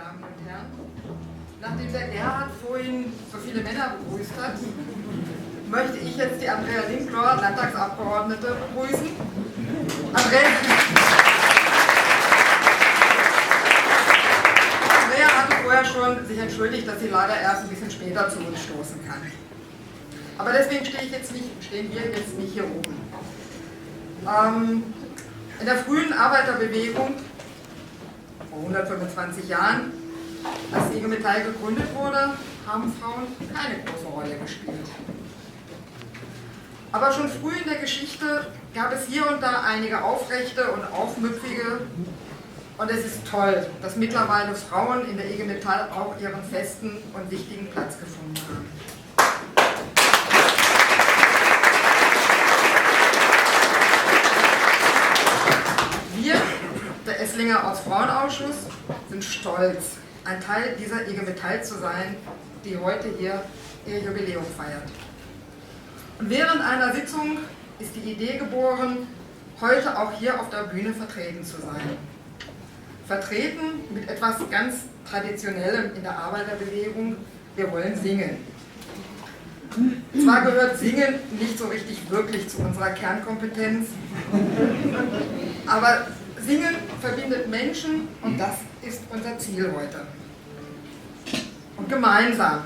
Damen und Herren. Nachdem der Gerhard vorhin so viele Männer begrüßt hat, möchte ich jetzt die Andrea Linklor, Landtagsabgeordnete, begrüßen. Andrea hatte vorher schon sich entschuldigt, dass sie leider erst ein bisschen später zu uns stoßen kann. Aber deswegen stehen wir jetzt nicht hier oben. In der frühen Arbeiterbewegung, vor 125 Jahren, als die IG Metall gegründet wurde, haben Frauen keine große Rolle gespielt. Aber schon früh in der Geschichte gab es hier und da einige aufrechte und aufmüpfige, und es ist toll, dass mittlerweile Frauen in der IG Metall auch ihren festen und wichtigen Platz gefunden haben. Wir, der Esslinger Ortsfrauenausschuss, sind stolz, ein Teil dieser IG Metall zu sein, die heute hier ihr Jubiläum feiert. Und während einer Sitzung ist die Idee geboren, heute auch hier auf der Bühne vertreten zu sein. Vertreten mit etwas ganz Traditionellem in der Arbeiterbewegung: wir wollen singen. Zwar gehört Singen nicht so richtig wirklich zu unserer Kernkompetenz, aber Singen verbindet Menschen und das ist unser Ziel heute. Und gemeinsam,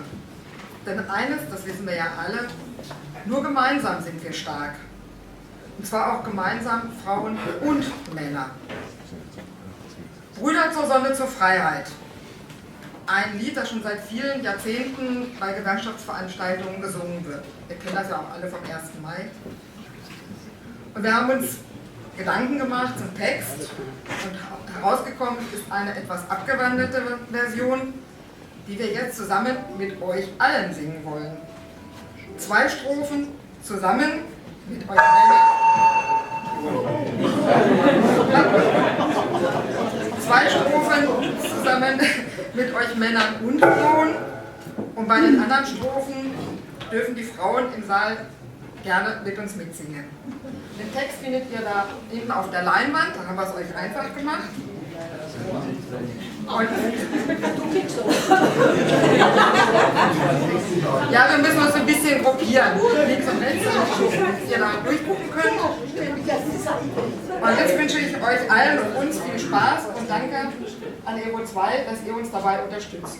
denn eines, das wissen wir ja alle, nur gemeinsam sind wir stark. Und zwar auch gemeinsam Frauen und Männer. Brüder zur Sonne, zur Freiheit. Ein Lied, das schon seit vielen Jahrzehnten bei Gewerkschaftsveranstaltungen gesungen wird. Wir kennen das ja auch alle vom 1. Mai. Und wir haben uns Gedanken gemacht zum Text und herausgekommen ist eine etwas abgewandelte Version, die wir jetzt zusammen mit euch allen singen wollen. 2 Strophen zusammen mit euch Männern und Frauen, und bei den anderen Strophen dürfen die Frauen im Saal gerne mit uns mitsingen. Den Text findet ihr da hinten auf der Leinwand, da haben wir es euch einfach gemacht. Und ja, wir müssen uns ein bisschen gruppieren. Links und rechts, damit ihr da durchgucken könnt. Und jetzt wünsche ich euch allen und uns viel Spaß und danke an Evo 2, dass ihr uns dabei unterstützt.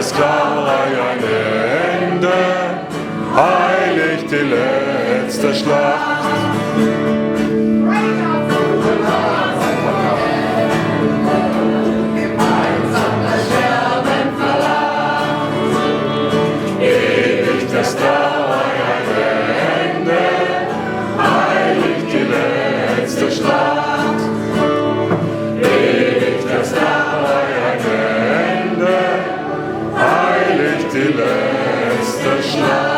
Sklaverei ein Ende, heiligt die letzte Schlacht. Gemeinsam das Sterben verlangt, Ewig der Sklaverei ein Ende, heiligt die letzte Schlacht. Ewig der Sklaverei ein Ende, heiligt die letzte Schlacht.